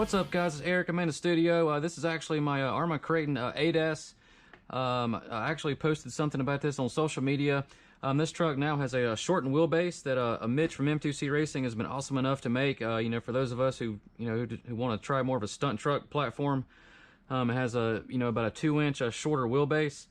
What's up, guys? It's Eric. I'm in the studio. This is actually my Arrma KRATON 8S. I actually posted something about this on social media. This truck now has a shortened wheelbase that Mitch from M2C Racing has been awesome enough to make. For those of us who want to try more of a stunt truck platform, it has a about a 2-inch shorter wheelbase.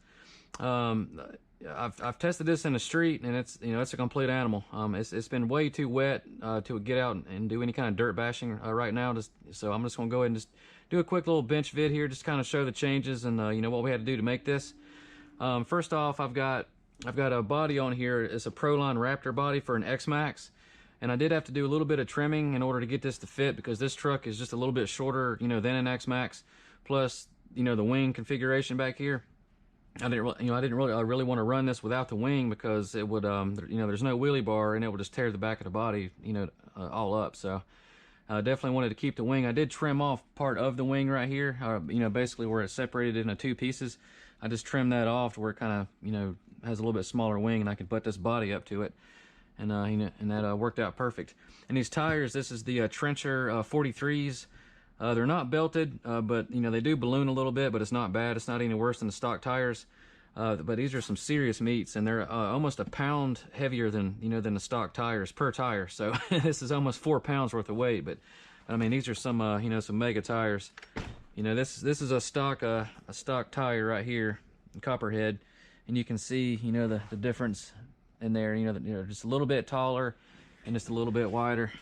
I've tested this in the street, and it's a complete animal. It's been way too wet to get out and do any kind of dirt bashing right now. So I'm just going to go ahead and just do a quick little bench vid here, just kind of show the changes and what we had to do to make this. First off, I've got a body on here. It's a Proline Raptor body for an X-Max, and I did have to do a little bit of trimming in order to get this to fit because this truck is just a little bit shorter, than an X-Max. Plus, the wing configuration back here. I didn't really want to run this without the wing because it would, there's no wheelie bar and it would just tear the back of the body, all up. So I definitely wanted to keep the wing. I did trim off part of the wing right here, basically where it's separated into 2 pieces. I just trimmed that off to where it kind of, has a little bit smaller wing, and I can put this body up to it. And, and that worked out perfect. And these tires, this is the Trencher 43s. They're not belted, but they do balloon a little bit, but it's not bad. It's not any worse than the stock tires. But these are some serious meats, and they're almost a pound heavier than than the stock tires per tire. So this is almost 4 pounds worth of weight. But I mean, these are some some mega tires. This is a stock tire right here, Copperhead, and you can see the difference in there. They're just a little bit taller and just a little bit wider.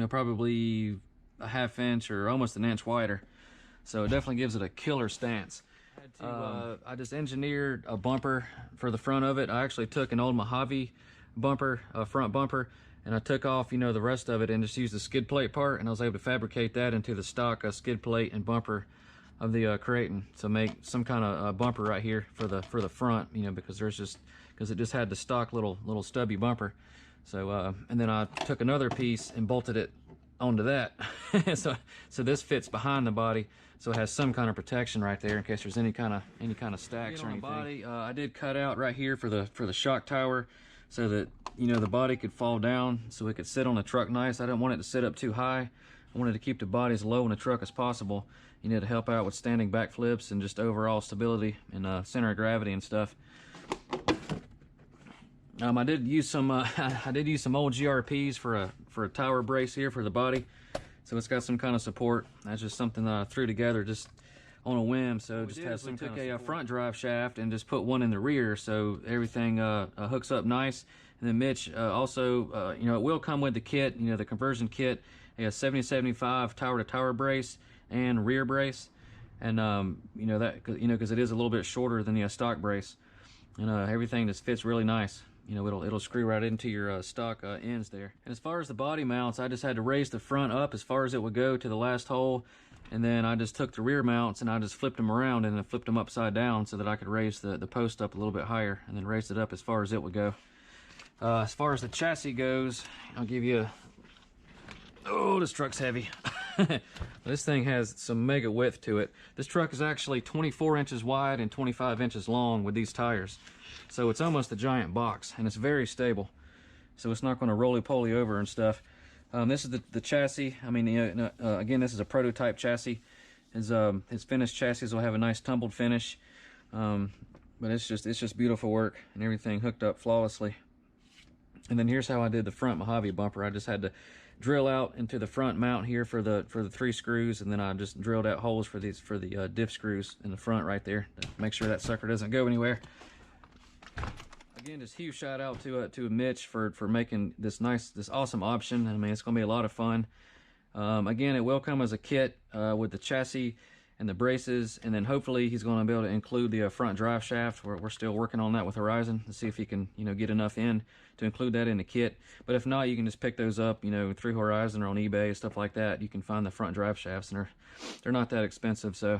Probably a 1/2 inch or almost an inch wider, so it definitely gives it a killer stance. I just engineered a bumper for the front of it. I actually took an old Mojave bumper, front bumper, and I took off the rest of it and just used the skid plate part, and I was able to fabricate that into the stock skid plate and bumper of the KRATON. So make some kind of bumper right here for the front, because it just had the stock little stubby bumper. So and then I took another piece and bolted it onto that. so this fits behind the body, so it has some kind of protection right there in case there's any kind of stacks or anything. Body, I did cut out right here for the shock tower, so that the body could fall down, so it could sit on the truck nice. I didn't want it to sit up too high. I wanted to keep the body as low in the truck as possible, to help out with standing back flips and just overall stability and center of gravity and stuff. I did use some old GRPs for a tower brace here for the body, so it's got some kind of support. That's just something that I threw together just on a whim. So just has some kind of support. Front drive shaft and just put one in the rear, so everything hooks up nice. And then Mitch also, it will come with the kit, the conversion kit, a 70-75 tower to tower brace and rear brace, and that because it is a little bit shorter than the stock brace, and everything just fits really nice. It'll screw right into your stock ends there. And as far as the body mounts, I just had to raise the front up as far as it would go to the last hole, and then I just took the rear mounts and I just flipped them around and then flipped them upside down so that I could raise the post up a little bit higher, and then raised it up as far as it would go. As far as the chassis goes, I'll give you a... Oh, this truck's heavy. This thing has some mega width to it. This truck is actually 24 inches wide and 25 inches long with these tires. So it's almost a giant box, and it's very stable. So it's not going to roly-poly over and stuff. This is the chassis. I mean, again, this is a prototype chassis. His finished chassis will have a nice tumbled finish. But it's just beautiful work, and everything hooked up flawlessly. And then here's how I did the front Mojave bumper. I just had to drill out into the front mount here for the 3 screws, and then I just drilled out holes for the diff screws in the front right there to make sure that sucker doesn't go anywhere. Again, just huge shout out to Mitch for making this awesome option. I mean, it's going to be a lot of fun. Again, it will come as a kit with the chassis and the braces, and then hopefully he's going to be able to include the front drive shaft. We're still working on that with Horizon to see if he can get enough in to include that in the kit. But if not, you can just pick those up through Horizon or on eBay, stuff like that. You can find the front drive shafts, and they're not that expensive. So,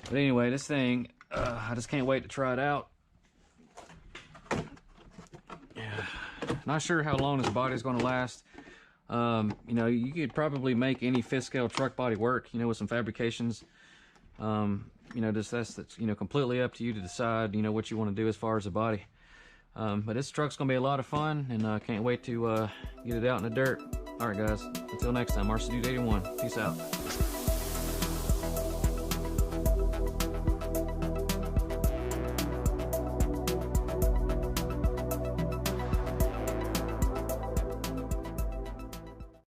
but anyway, this thing, I just can't wait to try it out. Not sure how long this body is going to last. You could probably make any fifth scale truck body work, with some fabrications. That's completely up to you to decide, what you want to do as far as the body. But this truck's going to be a lot of fun, and I can't wait to get it out in the dirt. All right, guys. Until next time, RC Dude 81. Peace out.